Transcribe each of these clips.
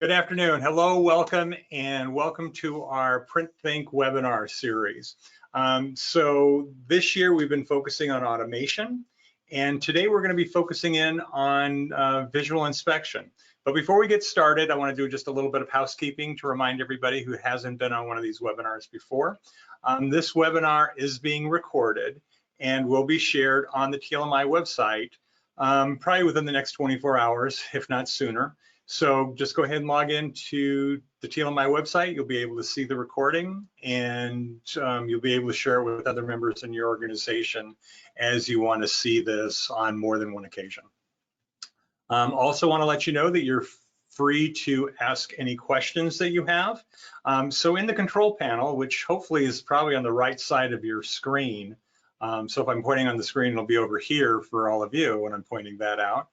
Good afternoon. Hello, welcome, and welcome to our printTHINK webinar series. So this year we've been focusing on automation, and today we're going to be focusing in on visual inspection. But before we get started, I want to do just a little bit of housekeeping to remind everybody who hasn't been on one of these webinars before. This webinar is being recorded and will be shared on the TLMI website probably within the next 24 hours, if not sooner. So just go ahead and log into the TLMI website. You'll be able to see the recording, and you'll be able to share it with other members in your organization as you want to see this on more than one occasion. Also want to let you know that you're free to ask any questions that you have. So in the control panel, which hopefully is probably on the right side of your screen, so if I'm pointing on the screen, it'll be over here for all of you when I'm pointing that out.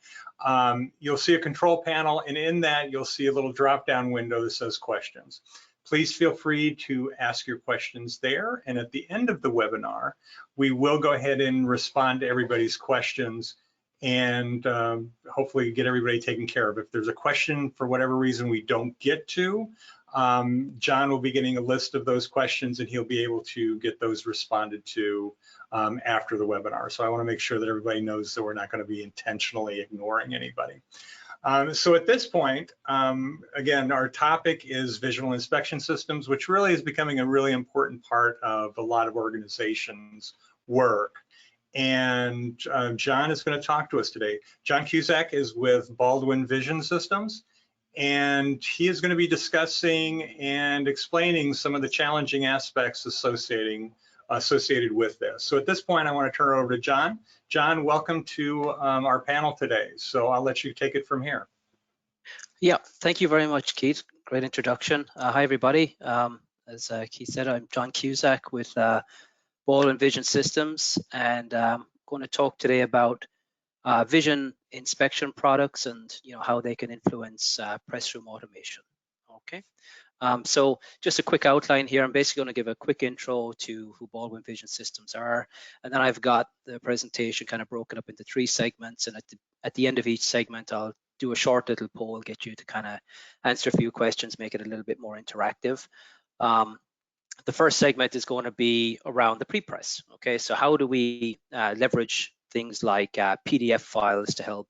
You'll see a control panel, and in that you'll see a little drop-down window that says questions. Please feel free to ask your questions there, and at the end of the webinar, we will go ahead and respond to everybody's questions and hopefully get everybody taken care of. If there's a question for whatever reason we don't get to, John will be getting a list of those questions, and he'll be able to get those responded to after the webinar. So I want to make sure that everybody knows that we're not going to be intentionally ignoring anybody. So at this point, again, our topic is visual inspection systems, which really is becoming a really important part of a lot of organizations' work. And John is going to talk to us today. John Cusack is with Baldwin Vision Systems, and he is going to be discussing and explaining some of the challenging aspects associated with this. So at this point, I want to turn it over to John. John, welcome to our panel today. So I'll let you take it from here. Yeah, thank you very much, Keith. Great introduction. Hi, everybody. As Keith said, I'm John Cusack with Baldwin Vision Systems, and I'm going to talk today about vision inspection products and how they can influence Pressroom automation. Okay. So just a quick outline here. I'm basically going to give a quick intro to who Baldwin Vision Systems are, and then I've got the presentation kind of broken up into 3 segments, and at the end of each segment, I'll do a short little poll, get you to kind of answer a few questions, make it a little bit more interactive. The first segment is going to be around the prepress. Okay, so how do we leverage things like PDF files to help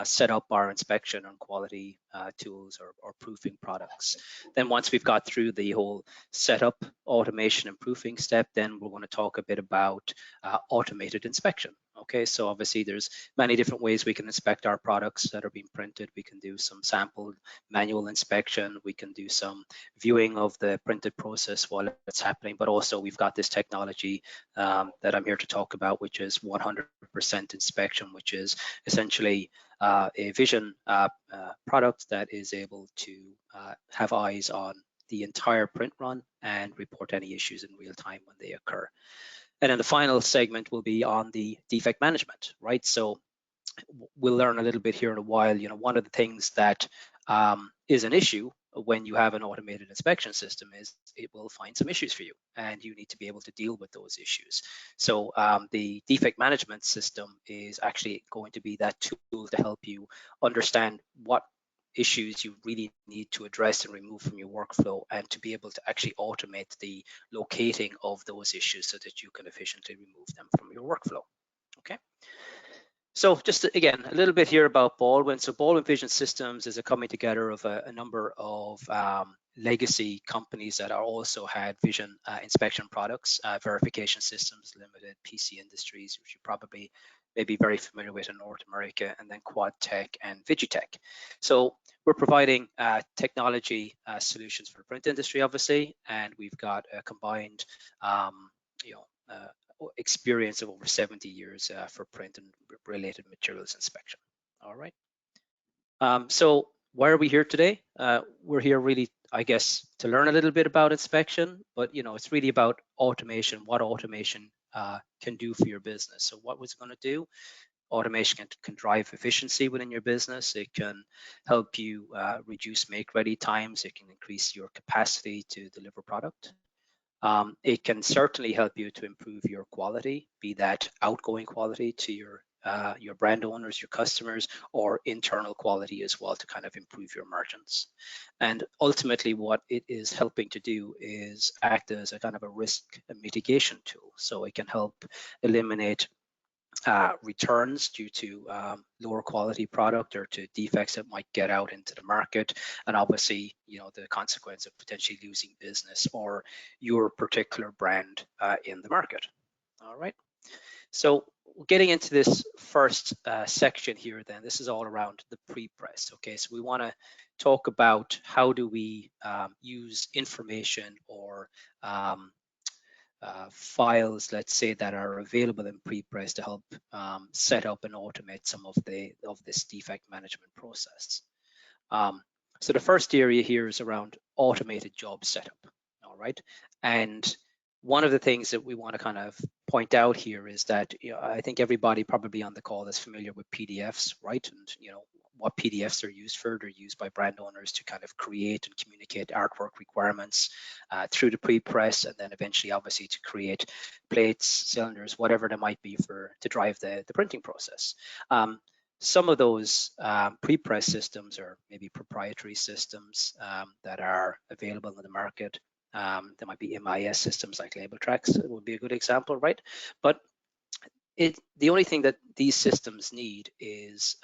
set up our inspection and quality tools or proofing products. Then once we've got through the whole setup, automation, and proofing step, then we're going to talk a bit about automated inspection. Okay, so obviously there's many different ways we can inspect our products that are being printed. We can do some sample manual inspection. We can do some viewing of the printed process while it's happening, but also we've got this technology that I'm here to talk about, which is 100% inspection, which is essentially a vision product that is able to have eyes on the entire print run and report any issues in real time when they occur. And then the final segment will be on the defect management, right? So we'll learn a little bit here in a while. One of the things that is an issue when you have an automated inspection system is it will find some issues for you, and you need to be able to deal with those issues. So the defect management system is actually going to be that tool to help you understand what issues you really need to address and remove from your workflow, and to be able to actually automate the locating of those issues so that you can efficiently remove them from your workflow. Okay. So just again, a little bit here about Baldwin. So Baldwin Vision Systems is a coming together of a number of legacy companies that are also had vision inspection products, Verification Systems Limited, PC Industries, which you probably may be very familiar with in North America, and then QuadTech and Vigitech. So we're providing technology solutions for the print industry, obviously, and we've got a combined experience of over 70 years for print and related materials inspection. All right. So why are we here today? We're here really, I guess, to learn a little bit about inspection, but it's really about automation, what automation can do for your business. So what was it going to do? Automation can drive efficiency within your business. It can help you reduce make-ready times. It can increase your capacity to deliver product. It can certainly help you to improve your quality, be that outgoing quality to your your brand owners, your customers, or internal quality as well to kind of improve your margins. And ultimately what it is helping to do is act as a kind of a risk mitigation tool. So it can help eliminate returns due to lower quality product or to defects that might get out into the market, and obviously, you know, the consequence of potentially losing business or your particular brand in the market. All right. So getting into this first section here, then this is all around the pre-press. Okay, so we want to talk about how do we use information or files, let's say, that are available in prepress to help set up and automate some of this defect management process. So the first area here is around automated job setup. All right, and one of the things that we want to kind of point out here is that, you know, I think everybody probably on the call is familiar with PDFs, right? And you know what PDFs are used for. They're used by brand owners to kind of create and communicate artwork requirements through the pre-press, and then eventually, obviously, to create plates, cylinders, whatever there might be to drive the printing process. Some of those pre-press systems are maybe proprietary systems that are available in the market. There might be MIS systems like Label Tracks. It would be a good example, right? But the only thing that these systems need is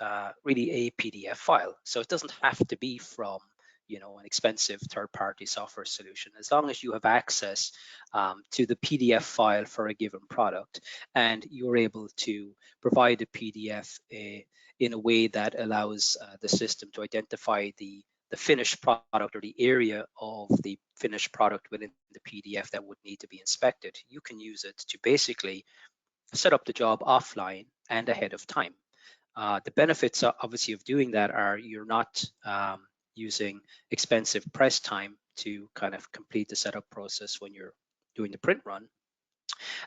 really a PDF file. So it doesn't have to be from, you know, an expensive third-party software solution. As long as you have access to the PDF file for a given product, and you're able to provide a PDF in a way that allows the system to identify the finished product or the area of the finished product within the PDF that would need to be inspected, you can use it to basically set up the job offline and ahead of time. The benefits, obviously, of doing that are you're not using expensive press time to kind of complete the setup process when you're doing the print run.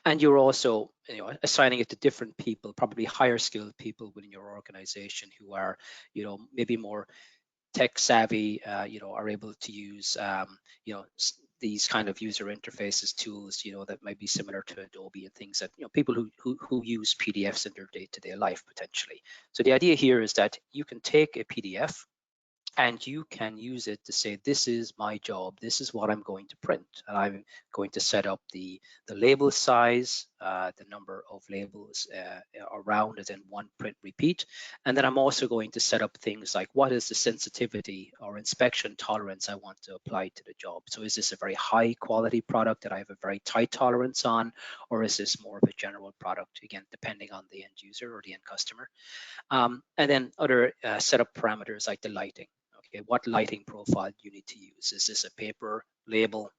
And you're also, you know, assigning it to different people, probably higher skilled people within your organization who are, you know, maybe more tech savvy, you know, are able to use, you know, these kind of user interfaces tools, you know, that might be similar to Adobe and things that, you know, people who use PDFs in their day-to-day life potentially. So the idea here is that you can take a PDF and you can use it to say, this is my job, this is what I'm going to print, and I'm going to set up the label size, the number of labels around it in one print repeat, and then I'm also going to set up things like what is the sensitivity or inspection tolerance I want to apply to the job. So is this a very high quality product that I have a very tight tolerance on, or is this more of a general product, again, depending on the end user or the end customer. And then other setup parameters like the lighting. Okay, what lighting profile do you need to use? Is this a paper label?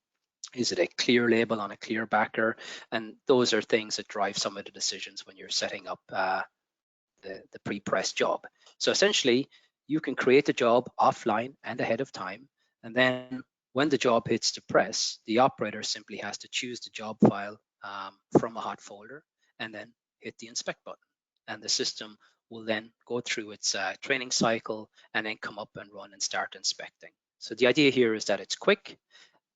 Is it a clear label on a clear backer? And those are things that drive some of the decisions when you're setting up the pre-press job. So essentially, you can create the job offline and ahead of time. And then when the job hits the press, the operator simply has to choose the job file from a hot folder and then hit the inspect button. And the system will then go through its training cycle and then come up and run and start inspecting. So the idea here is that it's quick.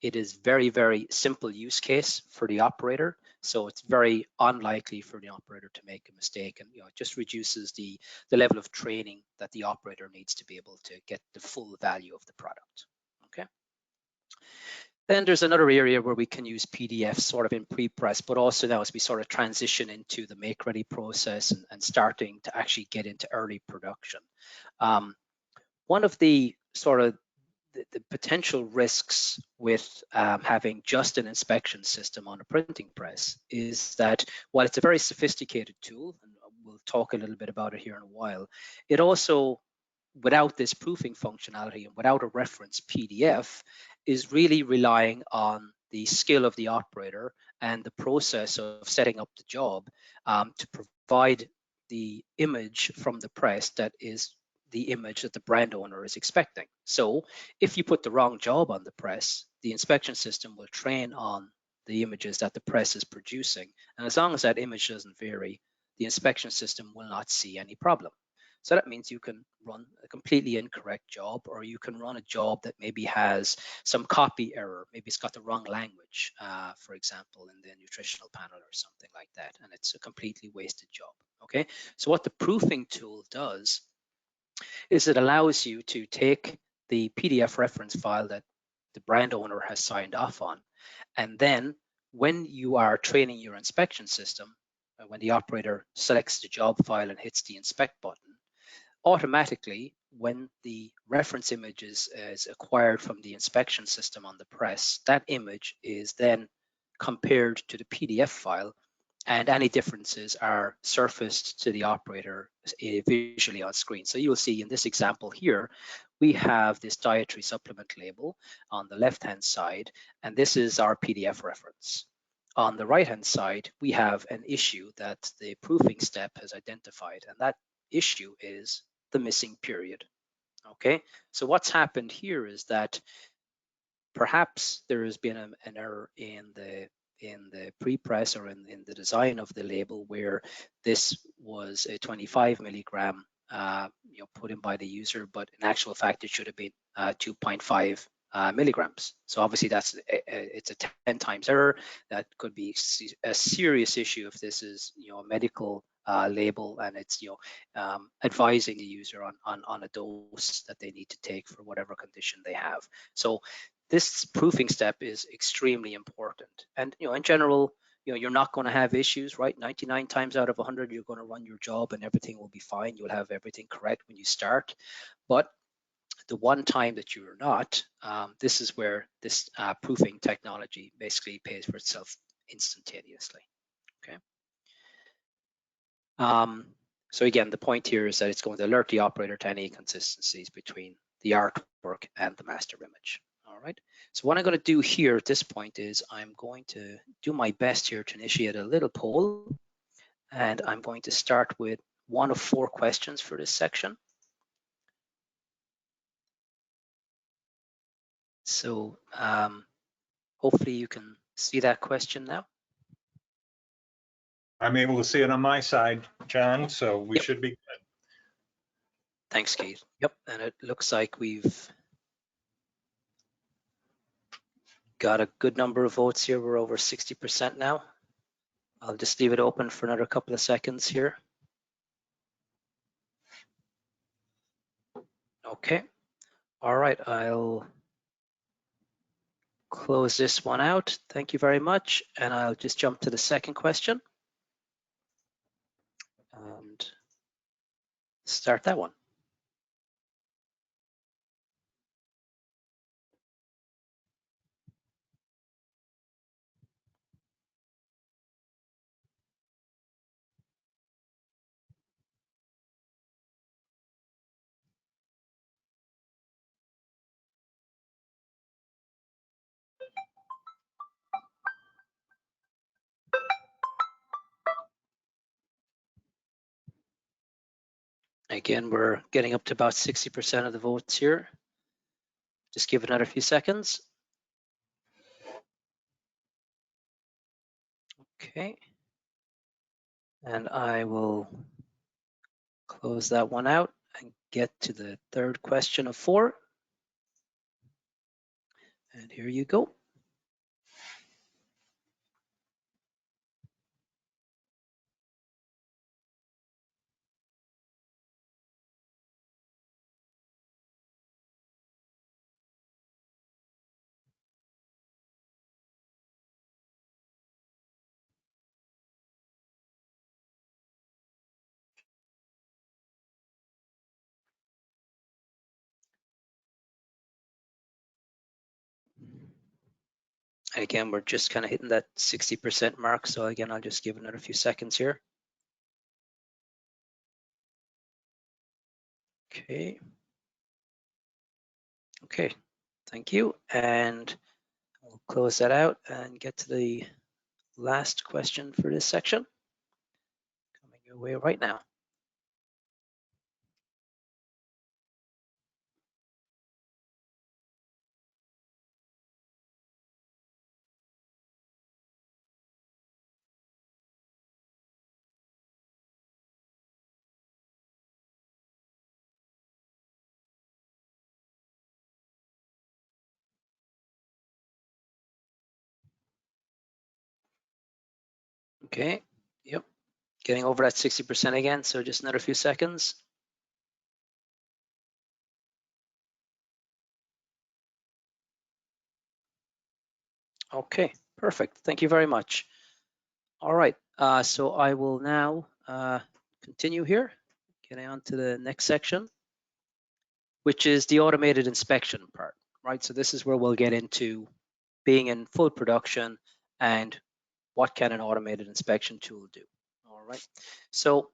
It is very, very simple use case for the operator. So it's very unlikely for the operator to make a mistake, and, you know, it just reduces the level of training that the operator needs to be able to get the full value of the product. Okay. Then there's another area where we can use PDFs sort of in pre-press, but also now as we sort of transition into the make-ready process and starting to actually get into early production. One of the sort of the potential risks with having just an inspection system on a printing press is that while it's a very sophisticated tool, and we'll talk a little bit about it here in a while, it also, without this proofing functionality and without a reference PDF, is really relying on the skill of the operator and the process of setting up the job to provide the image from the press that is the image that the brand owner is expecting. So if you put the wrong job on the press, the inspection system will train on the images that the press is producing. And as long as that image doesn't vary, the inspection system will not see any problem. So that means you can run a completely incorrect job, or you can run a job that maybe has some copy error. Maybe it's got the wrong language, for example, in the nutritional panel or something like that, and it's a completely wasted job. Okay, so what the proofing tool does is it allows you to take the PDF reference file that the brand owner has signed off on, and then when you are training your inspection system, when the operator selects the job file and hits the inspect button, automatically when the reference image is acquired from the inspection system on the press, that image is then compared to the PDF file, and any differences are surfaced to the operator visually on screen. So you will see in this example here, we have this dietary supplement label on the left-hand side, and this is our PDF reference. On the right-hand side, we have an issue that the proofing step has identified, and that issue is the missing period. Okay, so what's happened here is that perhaps there has been an error in the prepress or in the design of the label, where this was a 25 milligram put in by the user, but in actual fact it should have been 2.5 milligrams. So obviously it's a 10 times error. That could be a serious issue if this is a medical label, and it's advising the user on a dose that they need to take for whatever condition they have. So this proofing step is extremely important. And in general, you're not going to have issues, right? 99 times out of 100, you're going to run your job and everything will be fine. You'll have everything correct when you start. But the one time that you're not, this is where this proofing technology basically pays for itself instantaneously. Okay. So again, the point here is that it's going to alert the operator to any inconsistencies between the artwork and the master image. All right. So what I'm going to do here at this point is I'm going to do my best here to initiate a little poll, and I'm going to start with one of 4 questions for this section. So hopefully you can see that question now. I'm able to see it on my side, John, so we Yep. should be good. Thanks, Keith. Yep, and it looks like we've got a good number of votes here. We're over 60% now. I'll just leave it open for another couple of seconds here. Okay. All right, I'll close this one out. Thank you very much. And I'll just jump to the second question and start that one. Again, we're getting up to about 60% of the votes here. Just give it another few seconds. Okay. And I will close that one out and get to the third question of 4. And here you go. And again, we're just kind of hitting that 60% mark. So again, I'll just give another few seconds here. Okay. Okay, thank you. And I'll close that out and get to the last question for this section. Coming your way right now. Okay, yep, getting over at 60% again, so just another few seconds. Okay, perfect. Thank you very much. All right, so I will now continue here, getting on to the next section, which is the automated inspection part, right? So this is where we'll get into being in full production and what can an automated inspection tool do. All right, so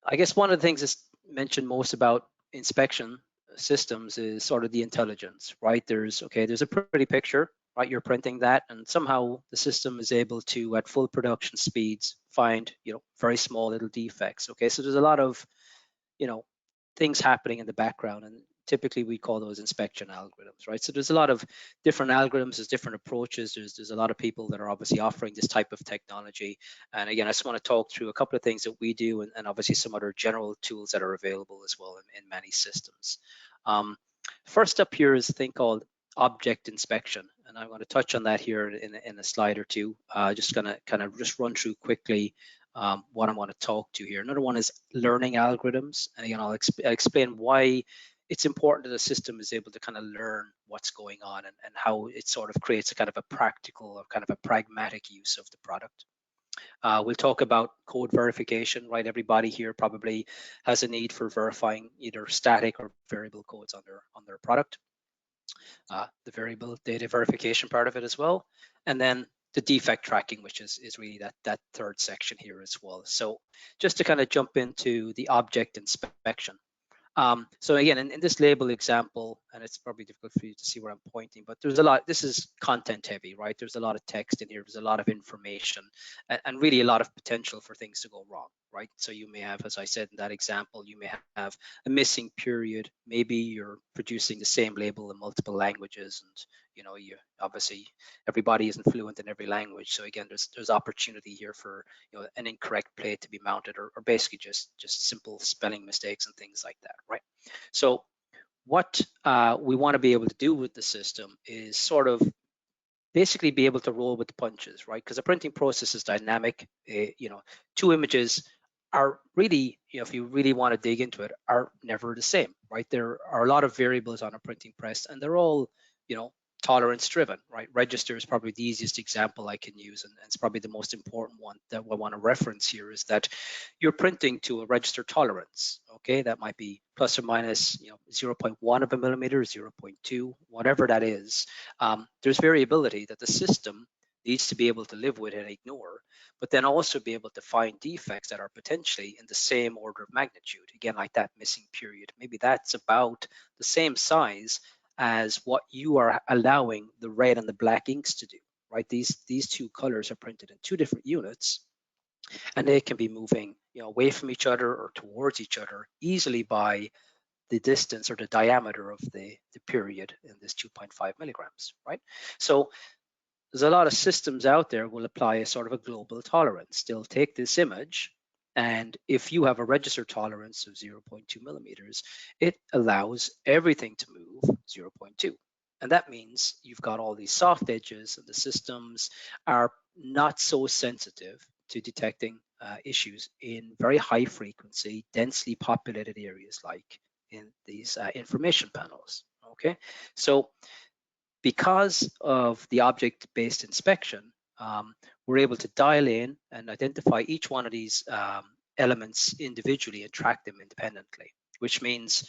I guess one of the things that's mentioned most about inspection systems is sort of the intelligence, right? There's a pretty picture, right? You're printing that, and somehow the system is able to, at full production speeds, find very small little defects. Okay, so there's a lot of things happening in the background, and typically we call those inspection algorithms, right? So there's a lot of different algorithms, there's different approaches, there's a lot of people that are obviously offering this type of technology. And again, I just want to talk through a couple of things that we do, and obviously some other general tools that are available as well in many systems. First up here is a thing called object inspection, and I'm going to touch on that here in a slide or two. Just going to kind of just run through quickly what I want to talk to here. Another one is learning algorithms, and again, I'll explain why it's important that the system is able to kind of learn what's going on, and how it sort of creates a kind of a practical or kind of a pragmatic use of the product. We'll talk about code verification, right? Everybody here probably has a need for verifying either static or variable codes on their product. The variable data verification part of it as well, and then the defect tracking, which is really that third section here as well. So just to kind of jump into the object inspection. So again, in this label example, and it's probably difficult for you to see where I'm pointing, but there's a lot, this is content heavy, right? There's a lot of text in here, there's a lot of information, and really a lot of potential for things to go wrong, right? So you may have, as I said in that example, you may have a missing period. Maybe you're producing the same label in multiple languages, and you obviously everybody isn't fluent in every language. So again, there's opportunity here for an incorrect plate to be mounted, or basically just simple spelling mistakes and things like that, right? So what we want to be able to do with the system is sort of basically be able to roll with the punches, right? Because the printing process is dynamic. Two images are really, if you really want to dig into it, are never the same, right? There are a lot of variables on a printing press, and they're all, tolerance driven, right? Register is probably the easiest example I can use, and it's probably the most important one that we want to reference here, is that you're printing to a register tolerance. Okay, that might be plus or minus 0.1 of a millimeter, 0.2, whatever that is. There's variability that the system needs to be able to live with and ignore, but then also be able to find defects that are potentially in the same order of magnitude. Again, like that missing period, maybe that's about the same size as what you are allowing the red and the black inks to do, right? These two colors are printed in two different units, and they can be moving away from each other or towards each other easily by the distance or the diameter of the period in this 2.5 milligrams, right? So there's a lot of systems out there will apply a sort of a global tolerance. They'll take this image, and if you have a register tolerance of 0.2 millimeters, it allows everything to move 0.2. And that means you've got all these soft edges, and the systems are not so sensitive to detecting issues in very high frequency, densely populated areas like in these information panels. Okay, so because of the object-based inspection, we're able to dial in and identify each one of these elements individually and track them independently, which means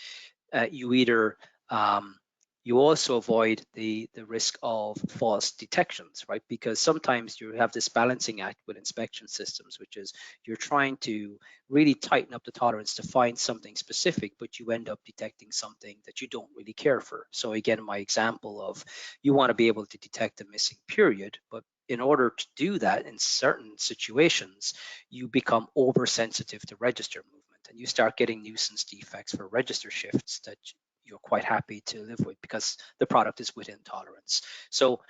you also avoid the risk of false detections, right? Because sometimes you have this balancing act with inspection systems, which is you're trying to really tighten up the tolerance to find something specific, but you end up detecting something that you don't really care for. So again, my example of you want to be able to detect a missing period, but in order to do that in certain situations, you become oversensitive to register movement, and you start getting nuisance defects for register shifts that you're quite happy to live with because the product is within tolerance. So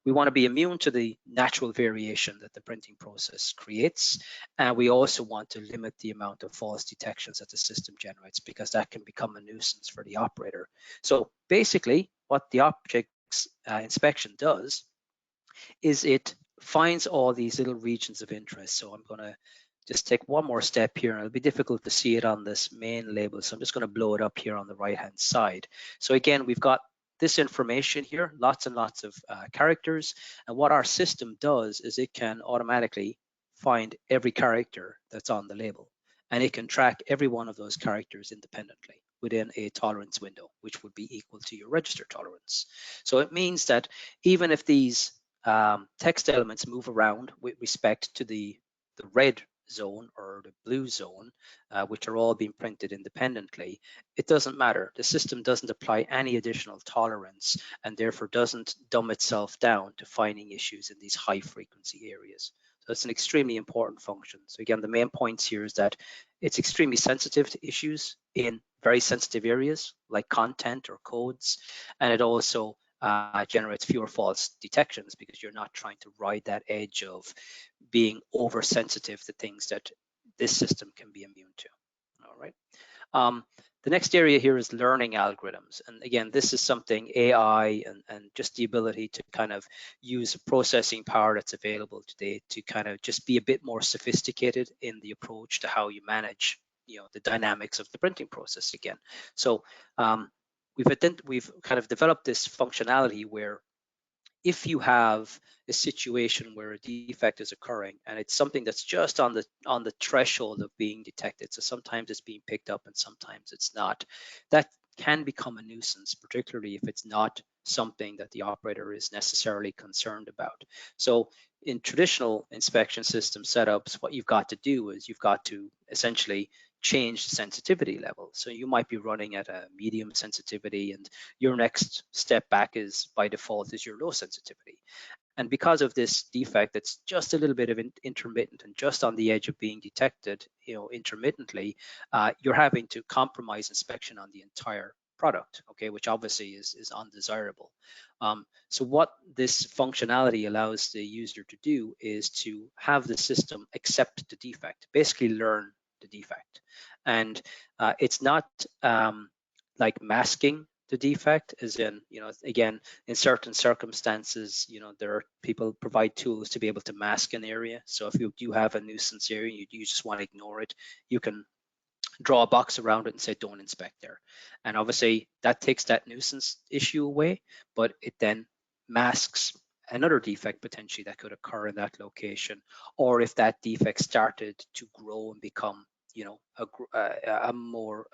we want to be immune to the natural variation that the printing process creates. And we also want to limit the amount of false detections that the system generates, because that can become a nuisance for the operator. So basically what the object inspection does is it finds all these little regions of interest. So I'm going to just take one more step here, and it'll be difficult to see it on this main label. So I'm just going to blow it up here on the right-hand side. So again, we've got this information here, lots and lots of characters. And what our system does is it can automatically find every character that's on the label. And it can track every one of those characters independently within a tolerance window, which would be equal to your register tolerance. So it means that even if these text elements move around with respect to the red zone or the blue zone, which are all being printed independently, it doesn't matter. The system doesn't apply any additional tolerance and therefore doesn't dumb itself down to finding issues in these high frequency areas. So it's an extremely important function. So again, the main points here is that it's extremely sensitive to issues in very sensitive areas like content or codes, and it also generates fewer false detections because you're not trying to ride that edge of being oversensitive to things that this system can be immune to. All right. The next area here is learning algorithms. And again, this is something AI and just the ability to kind of use processing power that's available today to kind of just be a bit more sophisticated in the approach to how you manage, the dynamics of the printing process again. So we've kind of developed this functionality where if you have a situation where a defect is occurring and it's something that's just on the threshold of being detected, so sometimes it's being picked up and sometimes it's not, that can become a nuisance, particularly if it's not something that the operator is necessarily concerned about. So in traditional inspection system setups, what you've got to do is you've got to essentially change the sensitivity level. So you might be running at a medium sensitivity, and your next step back is by default is your low sensitivity. And because of this defect that's just a little bit of intermittent and just on the edge of being detected, intermittently, you're having to compromise inspection on the entire product, okay, which obviously is undesirable. So what this functionality allows the user to do is to have the system accept the defect, basically learn the defect. And it's not like masking the defect, as in, again, in certain circumstances, there are people provide tools to be able to mask an area. So if you do have a nuisance area, you just want to ignore it, you can draw a box around it and say don't inspect there. And obviously that takes that nuisance issue away, but it then masks another defect potentially that could occur in that location, or if that defect started to grow and become a more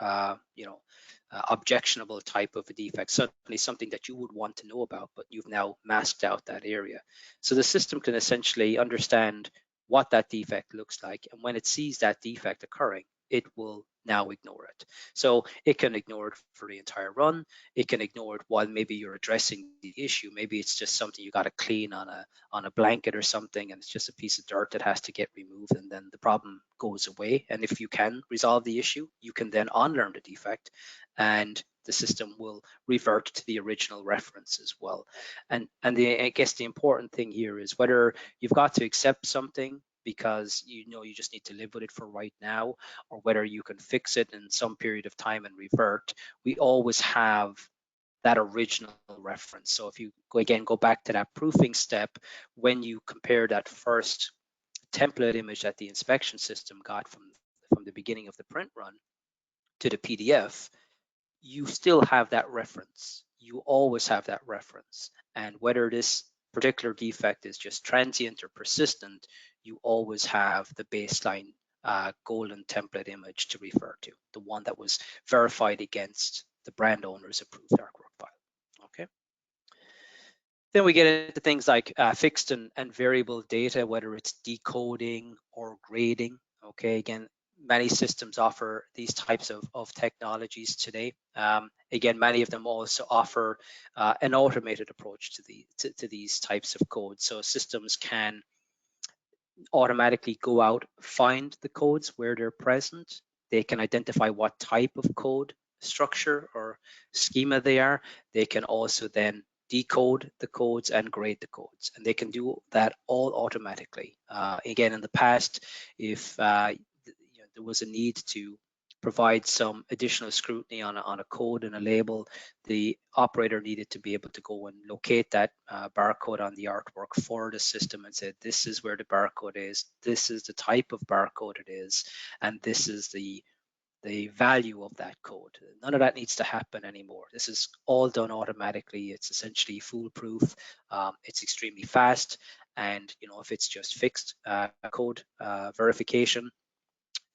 objectionable type of a defect, certainly something that you would want to know about, but you've now masked out that area. So the system can essentially understand what that defect looks like, and when it sees that defect occurring, it will now ignore it. So it can ignore it for the entire run. It can ignore it while maybe you're addressing the issue. Maybe it's just something you got to clean on a blanket or something, and it's just a piece of dirt that has to get removed, and then the problem goes away. And if you can resolve the issue, you can then unlearn the defect, and the system will revert to the original reference as well. And I guess the important thing here is whether you've got to accept something because you just need to live with it for right now, or whether you can fix it in some period of time and revert, we always have that original reference. So if you go back to that proofing step, when you compare that first template image that the inspection system got from the beginning of the print run to the PDF, you still have that reference. You always have that reference. And whether this particular defect is just transient or persistent, you always have the baseline golden template image to refer to, the one that was verified against the brand owner's approved artwork file. Okay. Then we get into things like fixed and variable data, whether it's decoding or grading. Okay, again, many systems offer these types of technologies today. Again, many of them also offer an automated approach to these types of codes. So systems can automatically go out, find the codes where they're present. They can identify what type of code structure or schema they are. They can also then decode the codes and grade the codes, and they can do that all automatically. Again, in the past, if there was a need to provide some additional scrutiny on a code and a label, the operator needed to be able to go and locate that barcode on the artwork for the system and say, this is where the barcode is, this is the type of barcode it is, and this is the value of that code. None of that needs to happen anymore. This is all done automatically. It's essentially foolproof. It's extremely fast. And if it's just fixed code verification,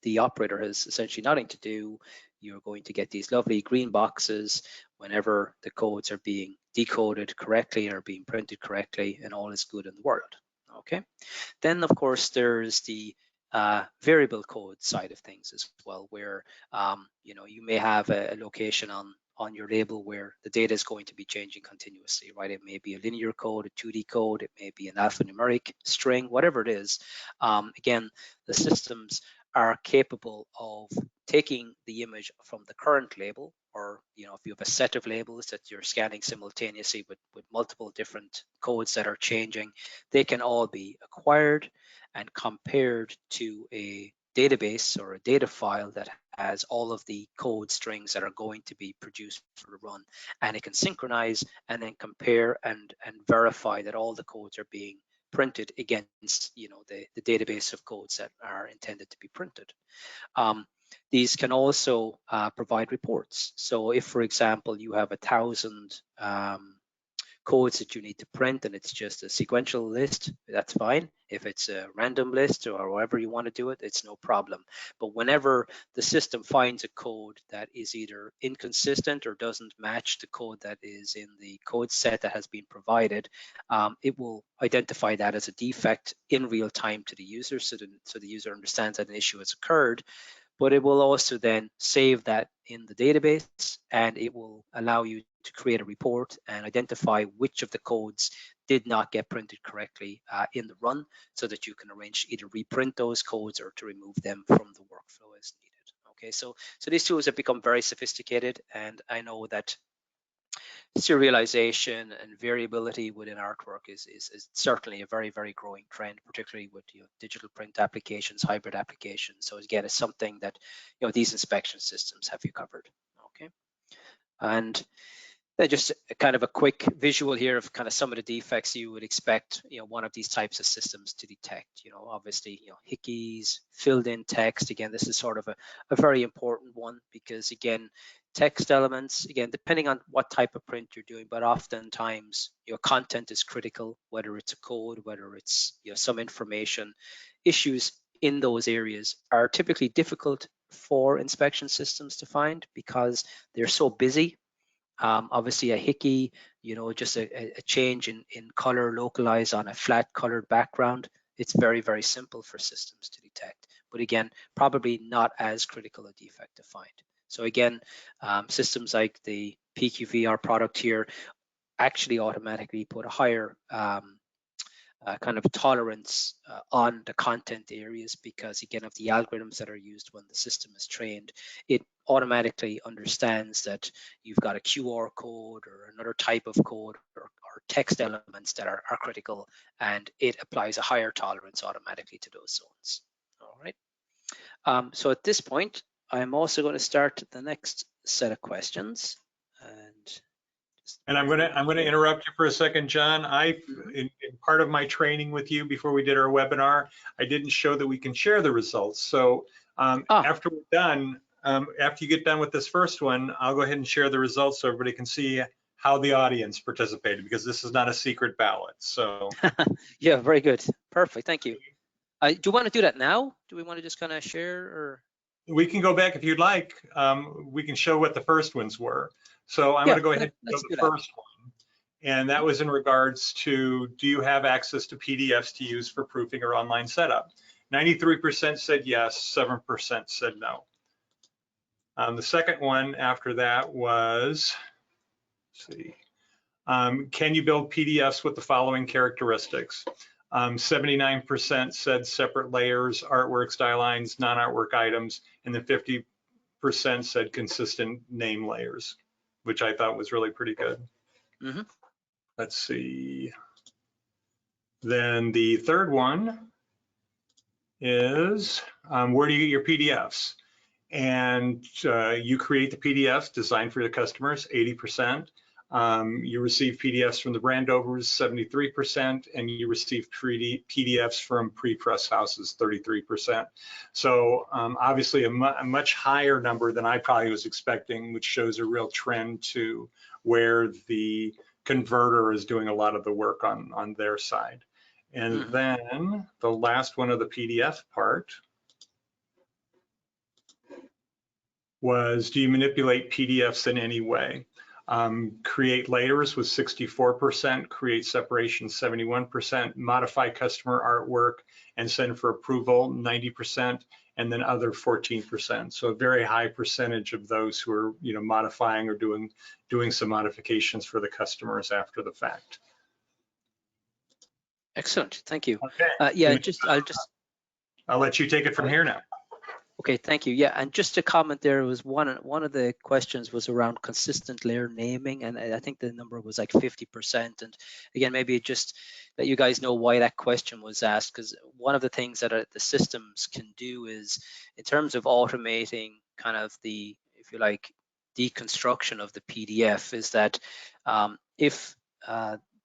the operator has essentially nothing to do. You're going to get these lovely green boxes whenever the codes are being decoded correctly or being printed correctly, and all is good in the world. Okay. Then, of course, there's the variable code side of things as well, where you may have a location on your label where the data is going to be changing continuously, right? It may be a linear code, a 2D code, it may be an alphanumeric string, whatever it is. Again, the systems are capable of taking the image from the current label, or if you have a set of labels that you're scanning simultaneously with multiple different codes that are changing, they can all be acquired and compared to a database or a data file that has all of the code strings that are going to be produced for the run, and it can synchronize and then compare and verify that all the codes are being printed against the database of codes that are intended to be printed. These can also provide reports. So if, for example, you have 1,000 codes that you need to print and it's just a sequential list, that's fine. If it's a random list or however you want to do it, it's no problem. But whenever the system finds a code that is either inconsistent or doesn't match the code that is in the code set that has been provided, it will identify that as a defect in real time to the user, so the user understands that an issue has occurred. But it will also then save that in the database, and it will allow you to create a report and identify which of the codes did not get printed correctly in the run, so that you can arrange either reprint those codes or to remove them from the workflow as needed. Okay, so these tools have become very sophisticated, and I know that serialization and variability within artwork is certainly a very, very growing trend, particularly with digital print applications, hybrid applications. So again, it's something that these inspection systems have you covered. Okay, and just kind of a quick visual here of kind of some of the defects you would expect one of these types of systems to detect. Obviously hickeys, filled in text. Again, this is sort of a very important one, because again, text elements, again, depending on what type of print you're doing, but oftentimes your content is critical, whether it's a code, whether it's some information. Issues in those areas are typically difficult for inspection systems to find because they're so busy. Obviously a hickey, just a change in color localized on a flat colored background, it's very, very simple for systems to detect. But again, probably not as critical a defect to find. So again, systems like the PQVR product here actually automatically put a higher kind of tolerance on the content areas, because again, of the algorithms that are used when the system is trained, it automatically understands that you've got a QR code or another type of code or text elements that are critical, and it applies a higher tolerance automatically to those zones. All right. So at this point, I'm also going to start the next set of questions. And I'm going to interrupt you for a second, John. In part of my training with you before we did our webinar, I didn't show that we can share the results. So after we're done, after you get done with this first one, I'll go ahead and share the results so everybody can see how the audience participated, because this is not a secret ballot. So yeah, very good, perfect, thank you. Do you want to do that now? Do we want to just kind of share, or? We can go back if you'd like. We can show what the first ones were. So I'm going to go ahead and show the first one. And that was in regards to, do you have access to PDFs to use for proofing or online setup? 93% said yes, 7% said no. The second one after that was, let's see, can you build PDFs with the following characteristics? 79% said separate layers, artwork, style lines, non-artwork items, and then 50% said consistent name layers, which I thought was really pretty good. Mm-hmm. Let's see. Then the third one is, where do you get your PDFs? and you create the PDFs designed for your customers, 80%. You receive PDFs from the brand overs, 73%, and you receive PDFs from prepress houses, 33%. So obviously a much higher number than I probably was expecting, which shows a real trend to where the converter is doing a lot of the work on their side. And then the last one of the PDF part was, do you manipulate PDFs in any way? Create layers with 64%, create separation 71%, modify customer artwork and send for approval 90%, and then other 14%. So a very high percentage of those who are modifying or doing some modifications for the customers after the fact. Excellent, thank you. Okay. Yeah, I'll let you take it from here now. Okay, thank you. Yeah, and just to comment, there was one of the questions was around consistent layer naming, and I think the number was like 50%. And again, maybe just let you guys know why that question was asked, because one of the things that the systems can do is, in terms of automating kind of the, if you like, deconstruction of the PDF, is that if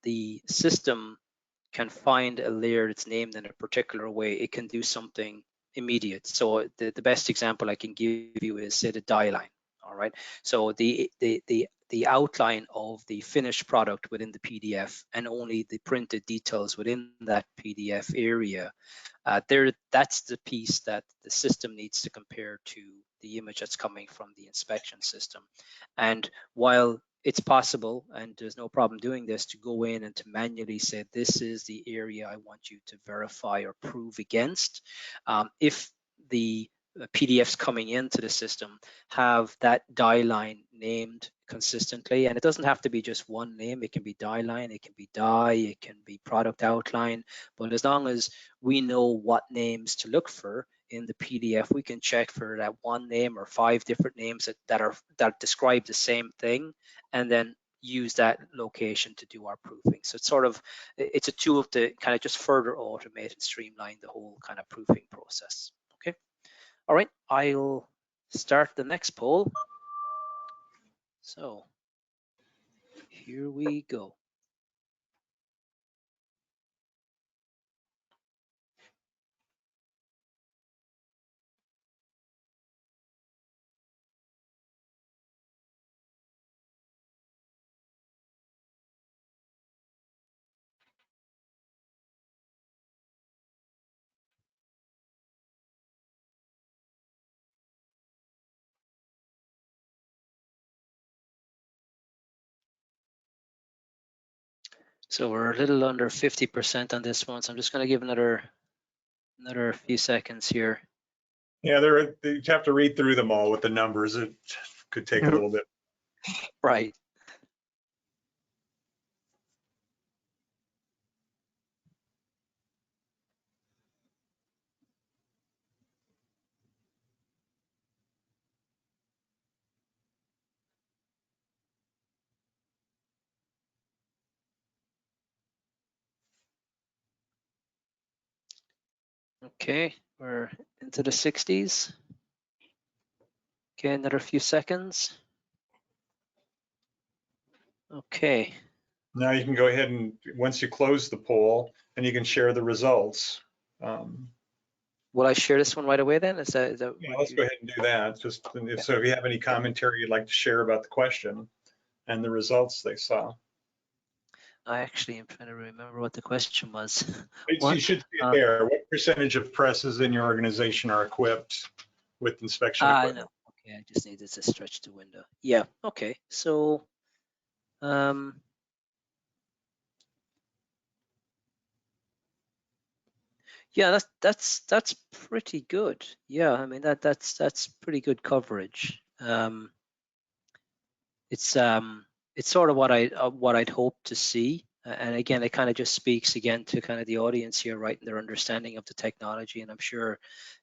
the system can find a layer that's named in a particular way, it can do something immediate. So the best example I can give you is, say, the die line. All right. So the outline of the finished product within the PDF and only the printed details within that PDF area, that's the piece that the system needs to compare to the image that's coming from the inspection system. And while it's possible, and there's no problem doing this, to go in and to manually say, this is the area I want you to verify or prove against. If the PDFs coming into the system have that die line named consistently, and it doesn't have to be just one name, it can be die line, it can be die, it can be product outline, but as long as we know what names to look for in the PDF, we can check for that one name or 5 different names that describe the same thing, and then use that location to do our proofing. So it's a tool to kind of just further automate and streamline the whole kind of proofing process. Okay. All right, I'll start the next poll. So here we go. So we're a little under 50% on this one. So I'm just going to give another few seconds here. Yeah, you have to read through them all with the numbers. It could take a little bit. Right. Okay, we're into the 60s. Okay, another few seconds. Okay. Now you can go ahead and, once you close the poll, then you can share the results. Will I share this one right away then? Is that yeah, let's go ahead and do that. Just so if you have any commentary you'd like to share about the question and the results they saw. I actually am trying to remember what the question was. You should see it there. What percentage of presses in your organization are equipped with inspection equipment? I know. Okay, I just needed to stretch the window. Yeah, okay. So yeah, that's pretty good. Yeah, I mean that's pretty good coverage. It's sort of what I'd hope to see. And again, it kind of just speaks again to kind of the audience here, right, and their understanding of the technology. And I'm sure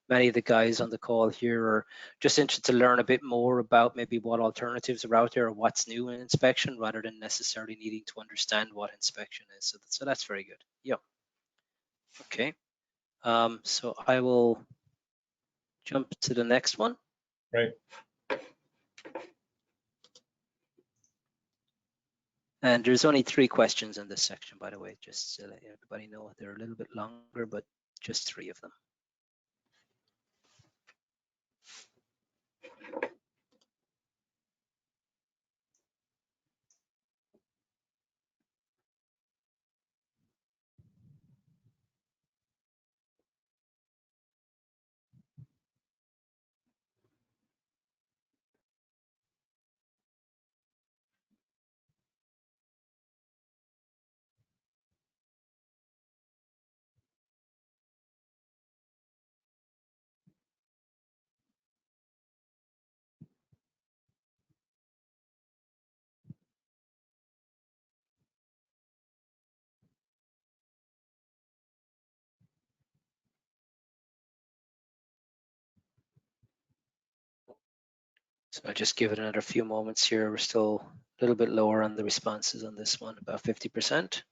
many of the guys on the call here are just interested to learn a bit more about maybe what alternatives are out there or what's new in inspection, rather than necessarily needing to understand what inspection is. So that's very good. Yep. Okay. So I will jump to the next one. Right. And there's only 3 questions in this section, by the way, just so that everybody know. They're a little bit longer, but just 3 of them. So I'll just give it another few moments here. We're still a little bit lower on the responses on this one, about 50%.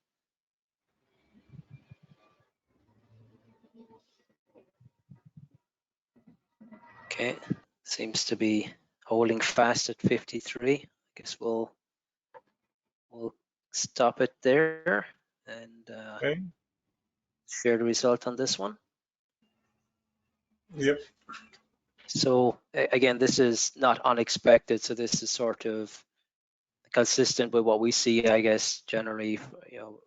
Okay, seems to be holding fast at 53. I guess we'll stop it there and Okay. share the result on this one. Yep. So again, this is not unexpected. So this is sort of consistent with what we see, I guess, generally, you know,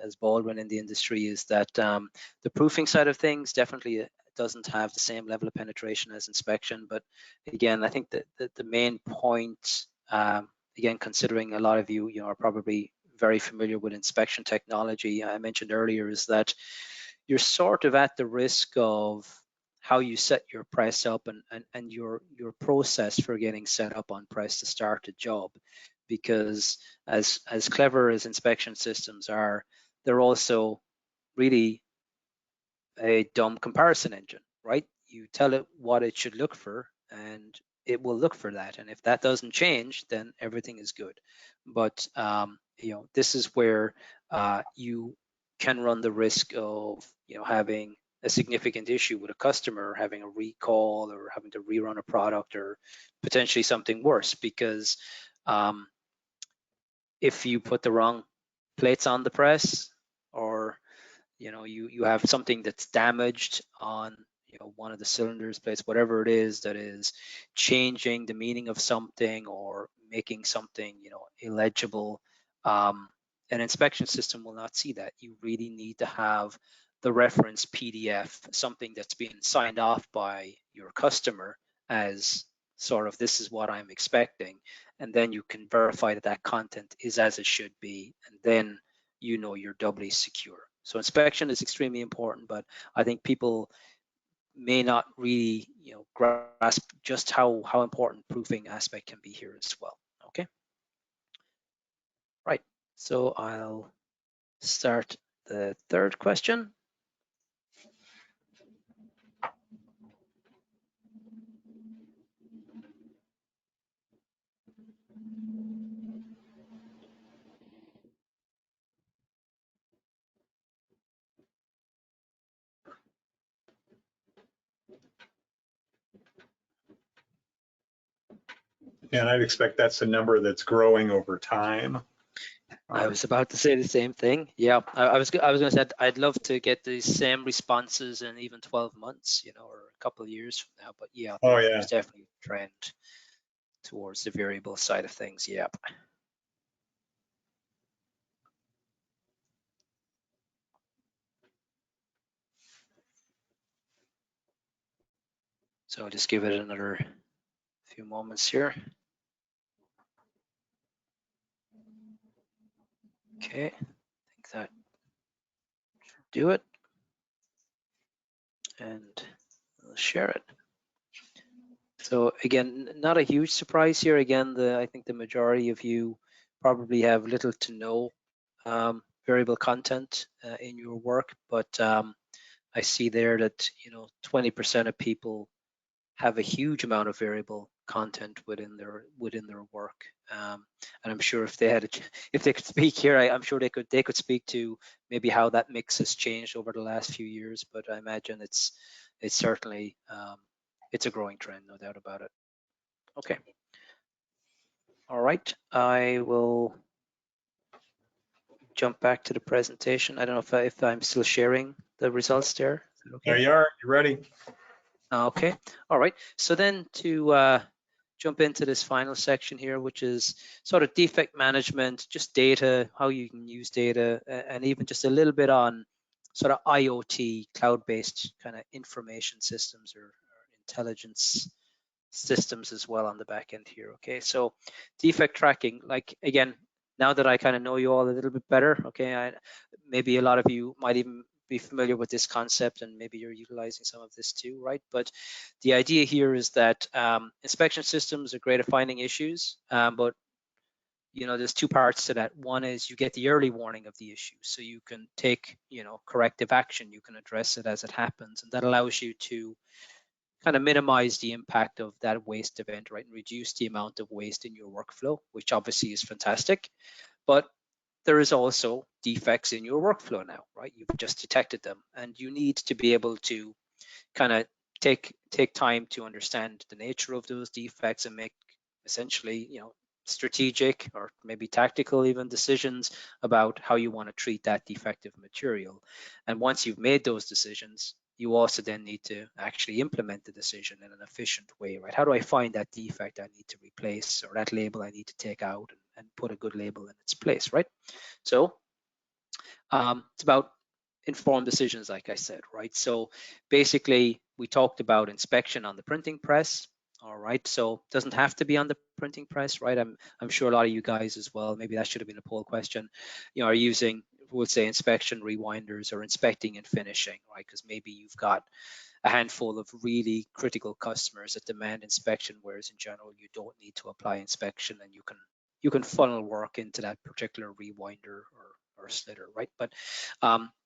as Baldwin in the industry, is that the proofing side of things definitely doesn't have the same level of penetration as inspection. But again, I think that the main point, again, considering a lot of you, are probably very familiar with inspection technology, I mentioned earlier, is that you're sort of at the risk of how you set your press up and your process for getting set up on press to start a job. Because as clever as inspection systems are, they're also really a dumb comparison engine, right? You tell it what it should look for and it will look for that. And if that doesn't change, then everything is good. But this is where you can run the risk of having a significant issue with a customer, having a recall or having to rerun a product or potentially something worse, because if you put the wrong plates on the press, or you have something that's damaged on one of the cylinders, plates, whatever it is that is changing the meaning of something or making something illegible, an inspection system will not see that. You really need to have the reference PDF, something that's being signed off by your customer as sort of, this is what I'm expecting, and then you can verify that that content is as it should be, and then you're doubly secure. So inspection is extremely important, but I think people may not really grasp just how important proofing aspect can be here as well. Okay, right. So I'll start the 3rd question. And I'd expect that's a number that's growing over time. I was about to say the same thing. Yeah, I was going to say I'd love to get the same responses in even 12 months, or a couple of years from now. But yeah, Oh, yeah. there's definitely a trend towards the variable side of things. Yep. So I'll just give it another few moments here. Okay, I think that should do it. And I'll share it. So again, not a huge surprise here. Again, I think the majority of you probably have little to no variable content in your work, but I see there that 20% of people have a huge amount of variable content within their work, and I'm sure if they could speak here, I'm sure they could speak to maybe how that mix has changed over the last few years. But I imagine it's certainly it's a growing trend, no doubt about it. Okay. All right. I will jump back to the presentation. I don't know if I'm still sharing the results there. Is that There okay? you are. You ready? Okay. All right. So then to jump into this final section here, which is sort of defect management, just data, how you can use data, and even just a little bit on sort of IoT, cloud-based kind of information systems or intelligence systems as well on the back end here. Okay, so defect tracking, like again, now that I kind of know you all a little bit better, okay, maybe a lot of you might even be familiar with this concept and maybe you're utilizing some of this too, right? But the idea here is that inspection systems are great at finding issues, but you know, there's two parts to that. One is you get the early warning of the issue, so you can take, you know, corrective action, you can address it as it happens, and that allows you to kind of minimize the impact of that waste event, right, and reduce the amount of waste in your workflow, which obviously is fantastic. But there is also defects in your workflow now, right? You've just detected them, and you need to be able to kind of take time to understand the nature of those defects and make essentially, you know, strategic or maybe tactical even decisions about how you want to treat that defective material. And once you've made those decisions, you also then need to actually implement the decision in an efficient way, right? How do I find that defect I need to replace or that label I need to take out and put a good label in its place, right? So it's about informed decisions, like I said, right? So basically, we talked about inspection on the printing press. All right, so it doesn't have to be on the printing press, right? I'm sure a lot of you guys as well. Maybe that should have been a poll question. You know, are using, we'll say, inspection rewinders or inspecting and finishing, right? Because maybe you've got a handful of really critical customers that demand inspection, whereas in general you don't need to apply inspection, and you can funnel work into that particular rewinder or slitter, right? But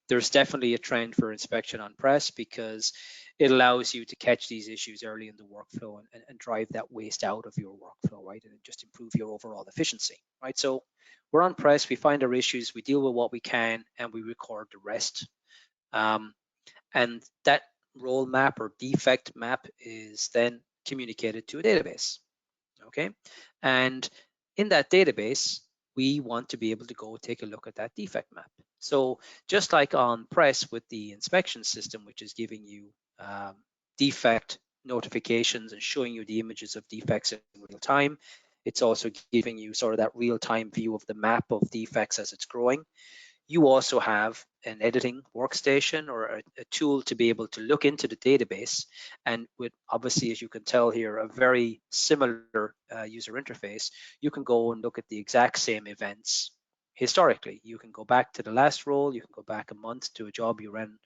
there's definitely a trend for inspection on press because it allows you to catch these issues early in the workflow and drive that waste out of your workflow, right? And just improve your overall efficiency, right? So we're on press, we find our issues, we deal with what we can, and we record the rest. And that role map or defect map is then communicated to a database, okay? And in that database, we want to be able to go take a look at that defect map. So just like on press with the inspection system, which is giving you defect notifications and showing you the images of defects in real time, it's also giving you sort of that real-time view of the map of defects as it's growing. You also have an editing workstation or a tool to be able to look into the database, and with obviously, as you can tell here, a very similar user interface. You can go and look at the exact same events historically. You can go back to the last roll, you can go back a month to a job you ran,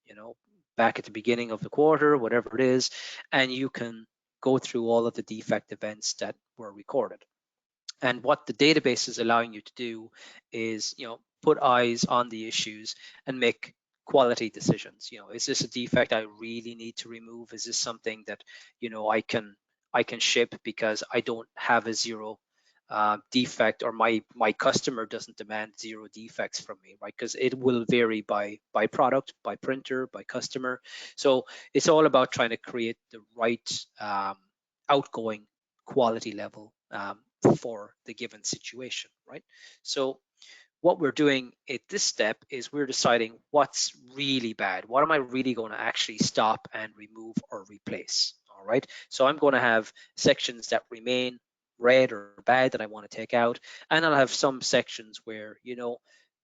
you know, back at the beginning of the quarter, whatever it is, and you can go through all of the defect events that were recorded. And what the database is allowing you to do is, you know, put eyes on the issues and make quality decisions. You know, is this a defect I really need to remove? Is this something that, you know, I can ship because I don't have a zero defect, or my customer doesn't demand zero defects from me, right? Because it will vary by product, by printer, by customer. So it's all about trying to create the right outgoing quality level for the given situation, right? So what we're doing at this step is we're deciding what's really bad. What am I really going to actually stop and remove or replace? All right. So I'm going to have sections that remain red or bad that I want to take out. And I'll have some sections where, you know,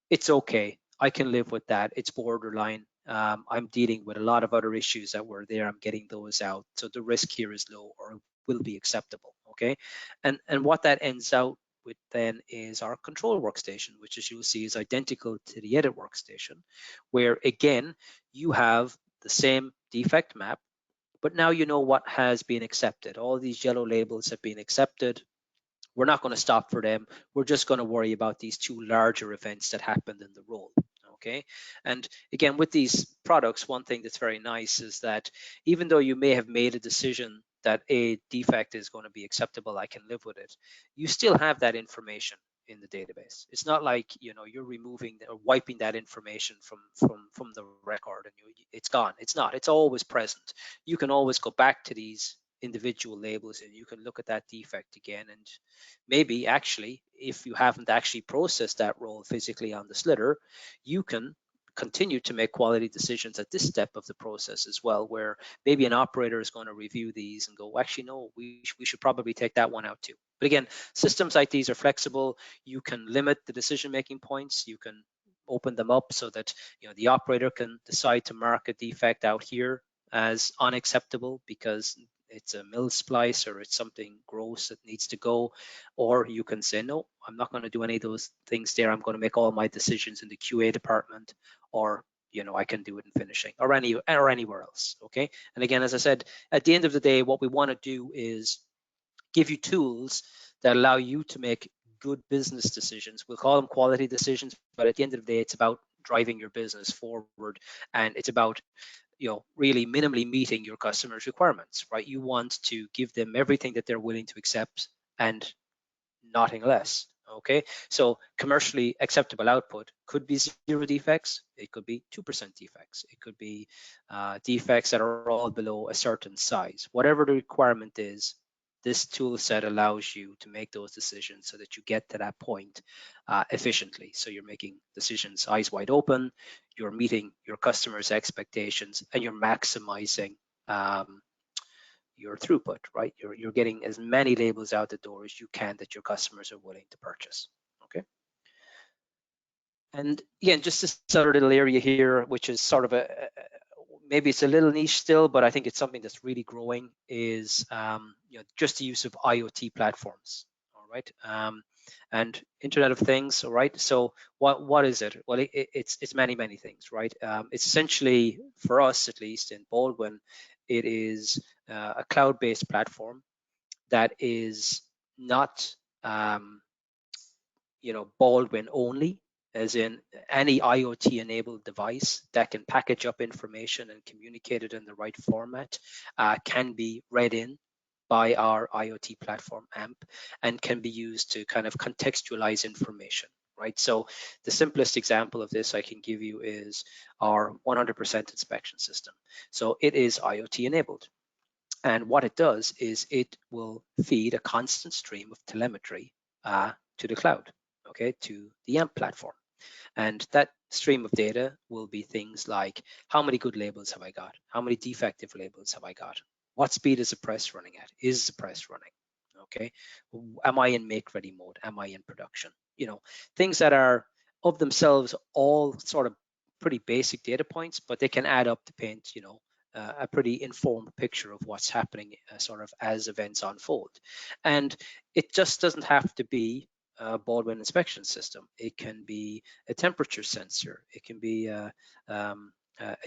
it's okay. I can live with that. It's borderline. I'm dealing with a lot of other issues that were there. I'm getting those out. So the risk here is low or will be acceptable. Okay. And what that ends out with then is our control workstation, which as you'll see is identical to the edit workstation, where again, you have the same defect map, but now you know what has been accepted. All these yellow labels have been accepted. We're not going to stop for them. We're just going to worry about these two larger events that happened in the role. Okay. And again, with these products, one thing that's very nice is that even though you may have made a decision that a defect is going to be acceptable, I can live with it, you still have that information in the database. It's not like, you know, you're removing or wiping that information from the record and it's gone. It's not. It's always present. You can always go back to these individual labels, and you can look at that defect again. And maybe actually, if you haven't actually processed that roll physically on the slitter, you can continue to make quality decisions at this step of the process as well, where maybe an operator is going to review these and go, actually, no, we should probably take that one out too. But again, systems like these are flexible. You can limit the decision-making points. You can open them up so that the operator can decide to mark a defect out here as unacceptable because it's a mill splice or it's something gross that needs to go. Or you can say, no, I'm not going to do any of those things there. I'm going to make all my decisions in the QA department, or I can do it in finishing or anywhere else. Okay. And again, as I said, at the end of the day, what we want to do is give you tools that allow you to make good business decisions. We'll call them quality decisions, but at the end of the day, it's about driving your business forward, and it's about really minimally meeting your customers' requirements, right? You want to give them everything that they're willing to accept and nothing less. Okay, so commercially acceptable output could be 0 defects, it could be 2% defects, it could be defects that are all below a certain size. Whatever the requirement is, this tool set allows you to make those decisions so that you get to that point efficiently. So you're making decisions eyes wide open, you're meeting your customers' expectations, and you're maximizing your throughput, right? You're getting as many labels out the door as you can that your customers are willing to purchase. Okay. And again, just this other little area here, which is sort of maybe it's a little niche still, but I think it's something that's really growing, is just the use of IoT platforms. All right. And Internet of Things. All right. So what is it? Well, it's many things, right? It's essentially, for us at least in Baldwin, it is a cloud-based platform that is not Baldwin only, as in any IoT enabled device that can package up information and communicate it in the right format can be read in by our IoT platform AMP and can be used to kind of contextualize information, right? So the simplest example of this I can give you is our 100% inspection system. So it is IoT enabled. And what it does is it will feed a constant stream of telemetry to the cloud, okay, to the AMP platform. And that stream of data will be things like, how many good labels have I got? How many defective labels have I got? What speed is the press running at? Is the press running? Okay. Am I in make ready mode? Am I in production? Things that are of themselves all sort of pretty basic data points, but they can add up to paint, a pretty informed picture of what's happening sort of as events unfold. And it just doesn't have to be a Baldwin inspection system. It can be a temperature sensor. It can be a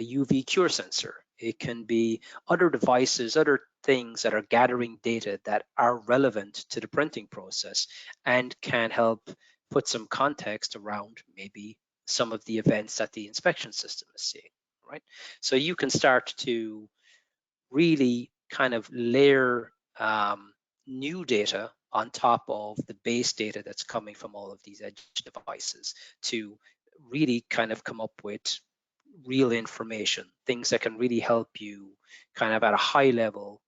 UV cure sensor. It can be other devices, other things that are gathering data that are relevant to the printing process and can help put some context around maybe some of the events that the inspection system is seeing, right? So you can start to really kind of layer new data on top of the base data that's coming from all of these edge devices to really kind of come up with real information, things that can really help you kind of at a high level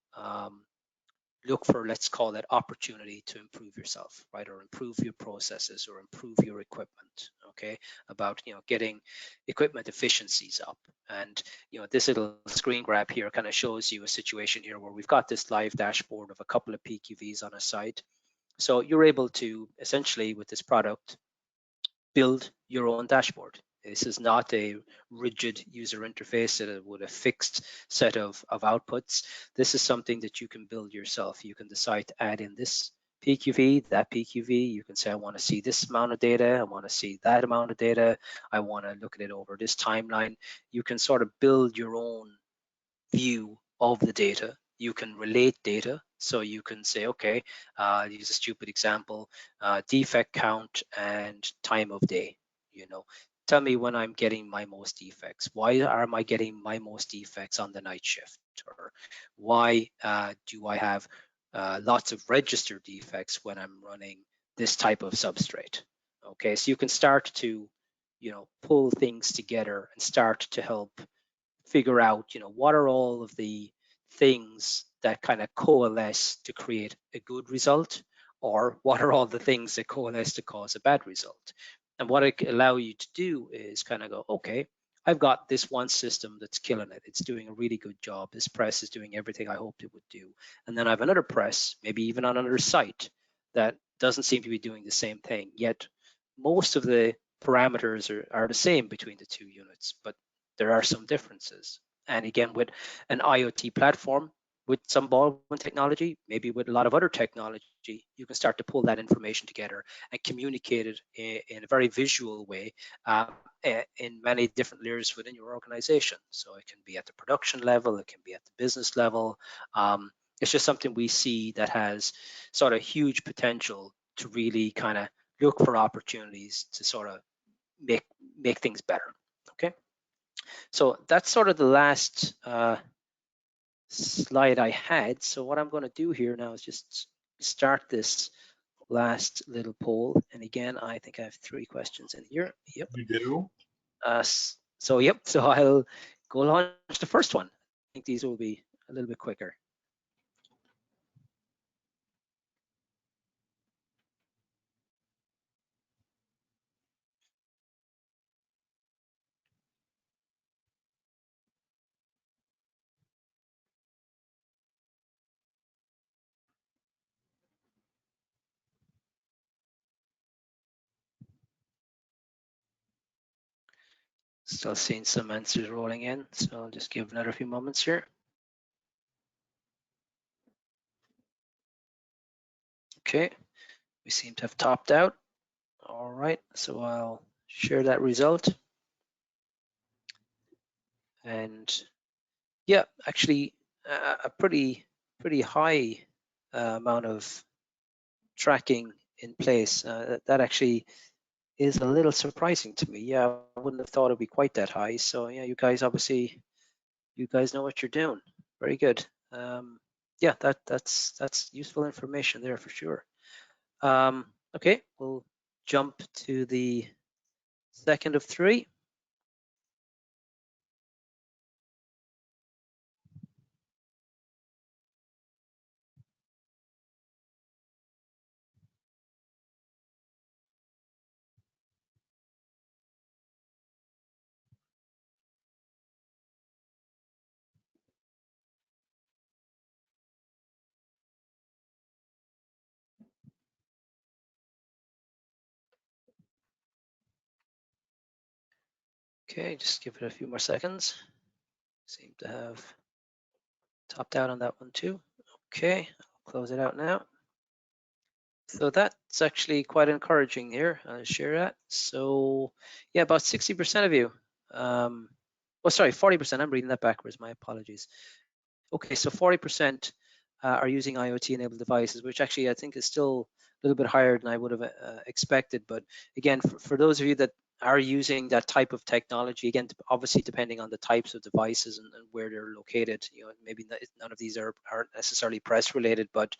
look for, let's call it, opportunity to improve yourself, right? Or improve your processes or improve your equipment, okay? About, getting equipment efficiencies up. And, this little screen grab here kind of shows you a situation here where we've got this live dashboard of a couple of PQVs on a site. So you're able to essentially, with this product, build your own dashboard. This is not a rigid user interface with a fixed set of outputs. This is something that you can build yourself. You can decide to add in this PQV, that PQV. You can say, I want to see this amount of data. I want to see that amount of data. I want to look at it over this timeline. You can sort of build your own view of the data. You can relate data. So you can say, okay, use a stupid example, defect count and time of day. Tell me when I'm getting my most defects. Why am I getting my most defects on the night shift? Or why do I have lots of registered defects when I'm running this type of substrate? Okay, so you can start to, pull things together and start to help figure out, what are all of the things that kind of coalesce to create a good result, or what are all the things that coalesce to cause a bad result. And what it can allow you to do is kind of go, okay, I've got this one system that's killing it. It's doing a really good job. This press is doing everything I hoped it would do. And then I have another press, maybe even on another site, that doesn't seem to be doing the same thing. Yet most of the parameters are the same between the two units, but there are some differences. And again, with an IoT platform, with some Baldwin technology, maybe with a lot of other technology, you can start to pull that information together and communicate it in a very visual way in many different layers within your organization. So it can be at the production level, it can be at the business level. It's just something we see that has sort of huge potential to really kind of look for opportunities to sort of make things better. Okay, so that's sort of the last slide I had. So what I'm going to do here now is just start this last little poll. And again, I think I have 3 questions in here. Yep. You do? So yep. So I'll go launch the first one. I think these will be a little bit quicker. Still seeing some answers rolling in, so I'll just give another few moments here. Okay, we seem to have topped out. All right, so I'll share that result. And yeah, actually a pretty high amount of tracking in place. That actually is a little surprising to me. Yeah, I wouldn't have thought it'd be quite that high. So yeah, you guys obviously, you guys know what you're doing. Very good. Yeah, that's useful information there for sure. Okay, we'll jump to the second of 3. Okay, just give it a few more seconds. Seem to have topped out on that one too. Okay, I'll close it out now. So that's actually quite encouraging here. I'll share that. So yeah, about 60% of you, oh sorry, 40%, I'm reading that backwards, my apologies. Okay, so 40% are using IoT enabled devices, which actually I think is still a little bit higher than I would have expected. But again, for those of you that are using that type of technology, again, obviously depending on the types of devices and where they're located, you know, maybe none of these aren't necessarily press related, but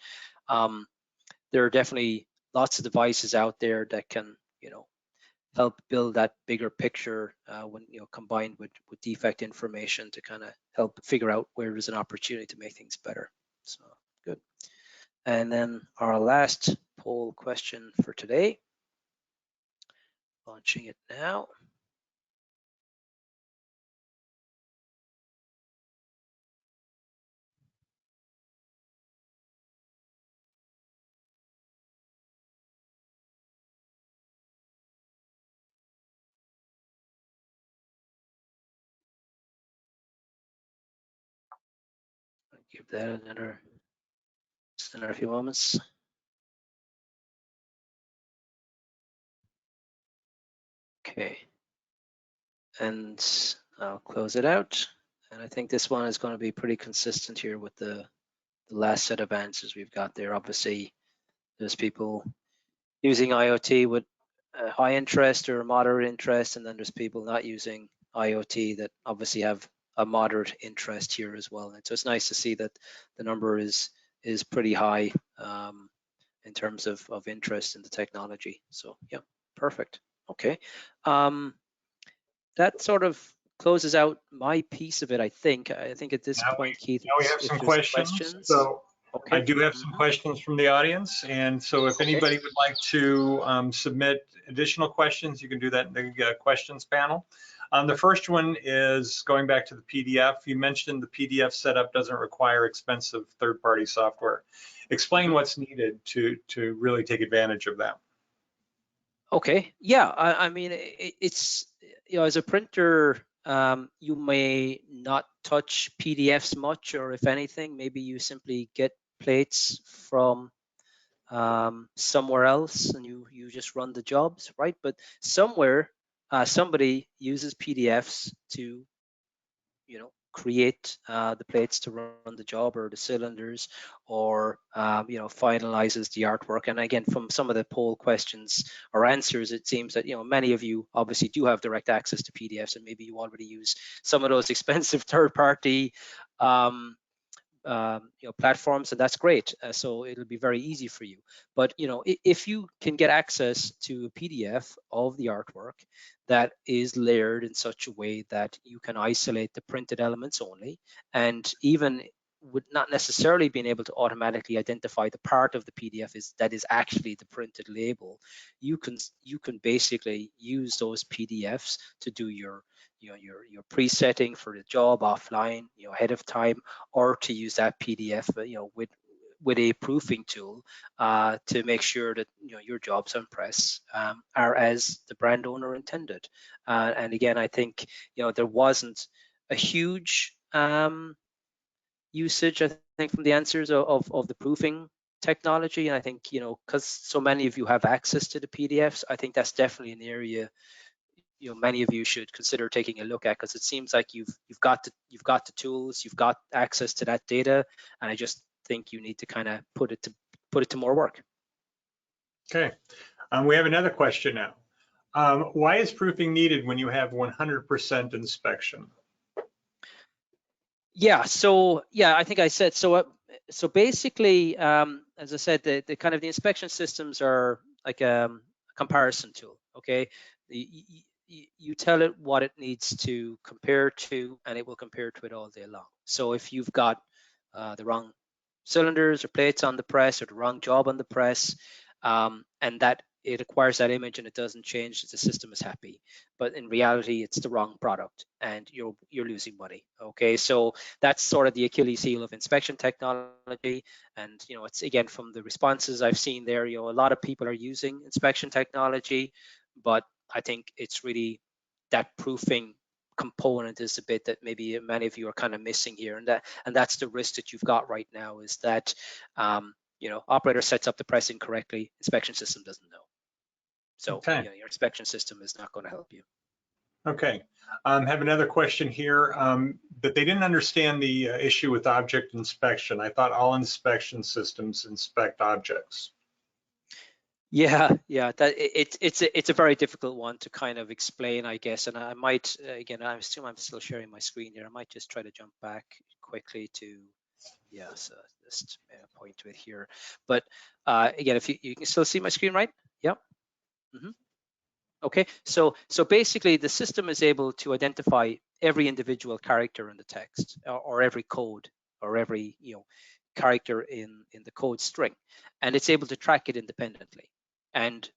there are definitely lots of devices out there that can, you know, help build that bigger picture when, you know, combined with defect information to kind of help figure out where there's an opportunity to make things better. So good. And then our last poll question for today, launching it now. I'll give that just another few moments. Okay. And I'll close it out. And I think this one is going to be pretty consistent here with the last set of answers we've got there. Obviously, there's people using IoT with a high interest or a moderate interest, and then there's people not using IoT that obviously have a moderate interest here as well. And so it's nice to see that the number is pretty high in terms of interest in the technology. So yeah, perfect. Okay. That sort of closes out my piece of it, I think. I think at this point, Keith, Now we have if some there's questions. questions. So I Okay. do have some questions from the audience. And so if anybody would like to submit additional questions, you can do that in the questions panel. The first one is going back to the PDF. You mentioned the PDF setup doesn't require expensive third-party software. Explain what's needed to really take advantage of that. Okay, yeah, I mean, it's, you know, as a printer, you may not touch PDFs much, or if anything, maybe you simply get plates from somewhere else and you just run the jobs, right? But somewhere, somebody uses PDFs to, you know, create the plates to run the job, or the cylinders, or you know, finalizes the artwork. And again, from some of the poll questions or answers, it seems that, you know, many of you obviously do have direct access to PDFs, and maybe you already use some of those expensive third-party you know, platforms, and that's great. So it'll be very easy for you. But, you know, if you can get access to a PDF of the artwork that is layered in such a way that you can isolate the printed elements only, and even with not necessarily being able to automatically identify the part of the PDF that is actually the printed label, you can basically use those PDFs to do your, you know, your presetting for the job offline, you know, ahead of time, or to use that PDF, you know, with a proofing tool to make sure that, you know, your jobs on press are as the brand owner intended. And again, I think, you know, there wasn't a huge usage, I think, from the answers of the proofing technology. And I think, you know, because so many of you have access to the PDFs, I think that's definitely an area, you know, many of you should consider taking a look at, because it seems like you've got the tools, you've got access to that data, and I just think you need to kind of put it to more work. Okay, we have another question now. Why is proofing needed when you have 100% inspection? Yeah, so yeah, I think I said so. So basically, as I said, the kind of the inspection systems are like a comparison tool. Okay, you tell it what it needs to compare to, and it will compare to it all day long. So if you've got the wrong cylinders or plates on the press, or the wrong job on the press, and that it acquires that image and it doesn't change, the system is happy. But in reality, it's the wrong product and you're losing money. Okay, so that's sort of the Achilles heel of inspection technology. And, you know, it's, again, from the responses I've seen there, you know, a lot of people are using inspection technology, but I think it's really that proofing component is a bit that maybe many of you are kind of missing here, and that's the risk that you've got right now, is that you know, operator sets up the press incorrectly, inspection system doesn't know. So Okay. you know, your inspection system is not going to help you. Okay, have another question here, that they didn't understand the issue with object inspection. I thought all inspection systems inspect objects. Yeah, that it's a very difficult one to kind of explain, I guess. And I might, again, I assume I'm still sharing my screen here. I might just try to jump back quickly to, yeah, so just point to it here. But again, if you can still see my screen, right? Yeah. Okay, so basically the system is able to identify every individual character in the text, or every code, or every, you know, character in the code string, and it's able to track it independently. And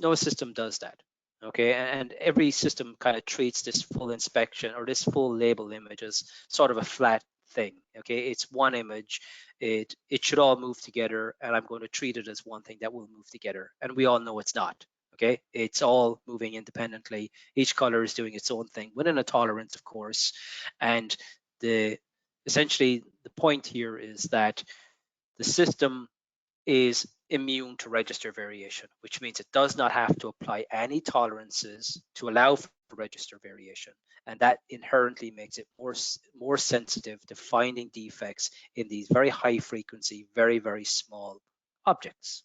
no system does that. Okay, and every system kind of treats this full inspection or this full label image as sort of a flat thing. Okay, it's one image. It should all move together, and I'm going to treat it as one thing that will move together. And we all know it's not. Okay, it's all moving independently. Each color is doing its own thing within a tolerance, of course. And essentially the point here is that the system is immune to register variation, which means it does not have to apply any tolerances to allow for register variation. And that inherently makes it more sensitive to finding defects in these very high frequency, very, very small objects.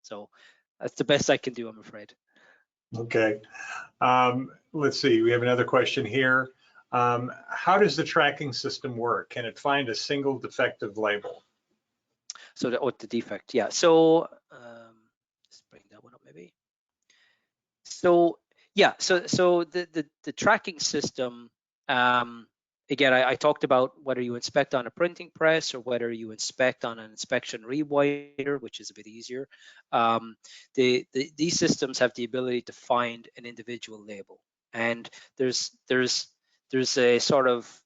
So that's the best I can do, I'm afraid. Okay, let's see, we have another question here. How does the tracking system work? Can it find a single defective label? So the defect, yeah. So let's bring that one up maybe. So Yeah, so the tracking system, again, I talked about whether you inspect on a printing press or whether you inspect on an inspection rewinder, which is a bit easier. These systems have the ability to find an individual label, and there's a sort of,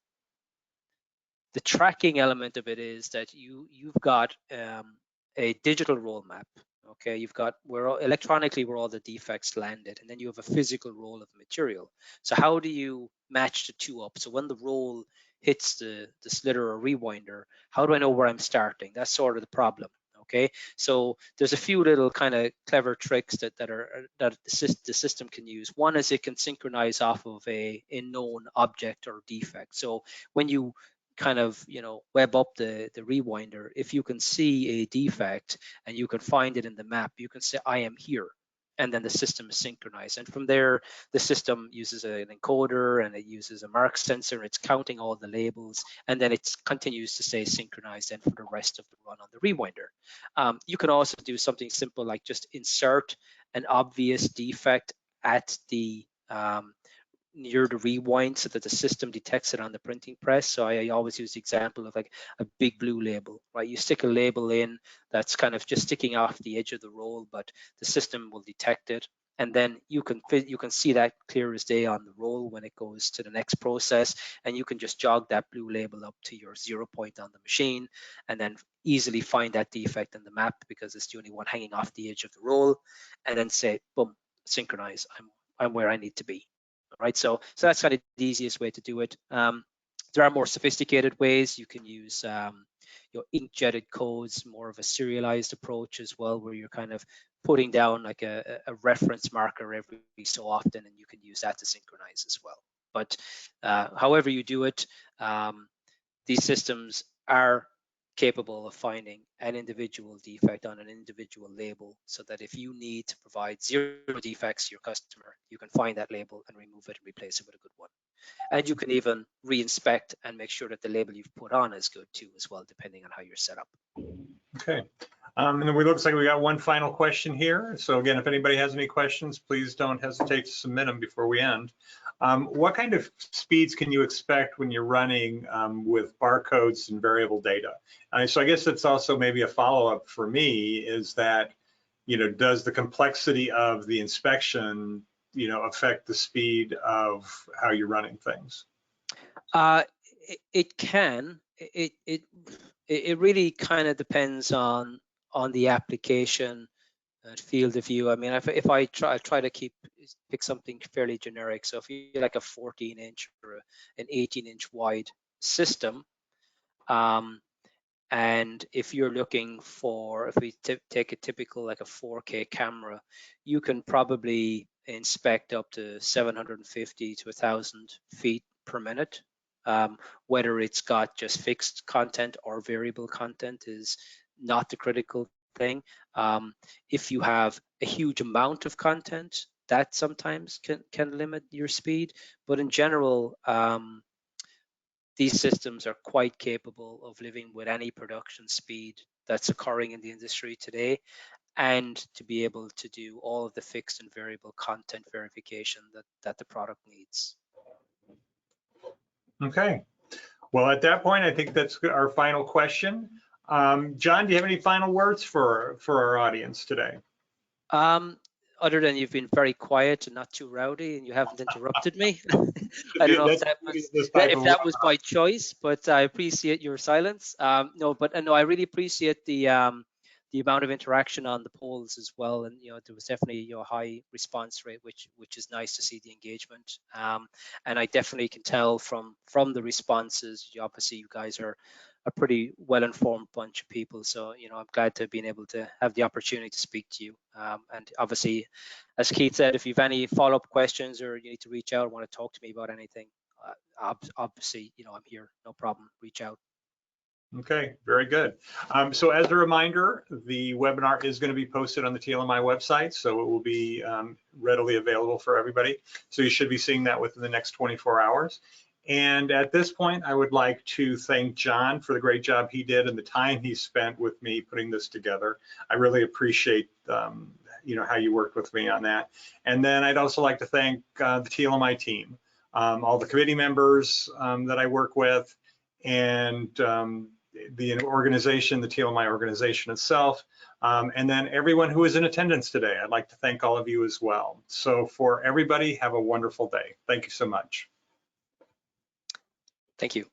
the tracking element of it is that you've got a digital roll map. Okay, you've got electronically where all the defects landed, and then you have a physical roll of material. So how do you match the two up? So when the roll hits the slitter or rewinder, how do I know where I'm starting? That's sort of the problem. Okay, so there's a few little kind of clever tricks that the system can use. One is it can synchronize off of a known object or defect. So when you kind of web up the rewinder, if you can see a defect and you can find it in the map, you can say I am here, and then the system is synchronized, and from there the system uses an encoder and it uses a mark sensor. It's counting all the labels, and then it continues to stay synchronized and for the rest of the run on the rewinder. You can also do something simple like just insert an obvious defect at the near the rewind so that the system detects it on the printing press. So I always use the example of like a big blue label, right? You stick a label in that's kind of just sticking off the edge of the roll, but the system will detect it. And then you can see that clear as day on the roll when it goes to the next process, and you can just jog that blue label up to your 0 point on the machine, and then easily find that defect in the map because it's the only one hanging off the edge of the roll, and then say, boom, synchronize. I'm where I need to be. Right, so that's kind of the easiest way to do it. There are more sophisticated ways. You can use ink-jetted codes, more of a serialized approach as well, where you're kind of putting down like a reference marker every so often, and you can use that to synchronize as well. But however you do it, these systems are capable of finding an individual defect on an individual label, so that if you need to provide 0 defects to your customer, you can find that label and remove it and replace it with a good one. And you can even re-inspect and make sure that the label you've put on is good too as well, depending on how you're set up. Okay. And then it looks like we got one final question here. So again, if anybody has any questions, please don't hesitate to submit them before we end. What kind of speeds can you expect when you're running with barcodes and variable data? So I guess that's also maybe a follow-up for me, is that, does the complexity of the inspection, affect the speed of how you're running things? It can. It really kind of depends on the application field of view. I mean, if I try to pick something fairly generic. So if you like a 14-inch or an 18-inch wide system, and if you're looking for, if we take a typical like a 4K camera, you can probably inspect up to 750 to 1,000 feet per minute. Whether it's got just fixed content or variable content is not the critical thing. If you have a huge amount of content, that sometimes can limit your speed, but in general, these systems are quite capable of living with any production speed that's occurring in the industry today, and to be able to do all of the fixed and variable content verification that the product needs. Okay. Well, at that point, I think that's our final question. John, do you have any final words for our audience today? Other than you've been very quiet and not too rowdy, and you haven't interrupted me. I don't know if that was by choice, but I appreciate your silence. No, I really appreciate the amount of interaction on the polls as well, and there was definitely a high response rate, which is nice to see the engagement. And I definitely can tell from the responses, obviously you guys are a pretty well-informed bunch of people. So, I'm glad to have been able to have the opportunity to speak to you. And obviously, as Keith said, if you have any follow-up questions or you need to reach out or want to talk to me about anything, obviously, I'm here, no problem, reach out. Okay, very good. So as a reminder, the webinar is going to be posted on the TLMI website, so it will be readily available for everybody. So you should be seeing that within the next 24 hours. And at this point, I would like to thank John for the great job he did and the time he spent with me putting this together. I really appreciate how you worked with me on that. And then I'd also like to thank the TLMI team, all the committee members that I work with, and the organization, the TLMI organization itself, and then everyone who is in attendance today. I'd like to thank all of you as well. So for everybody, have a wonderful day. Thank you so much. Thank you.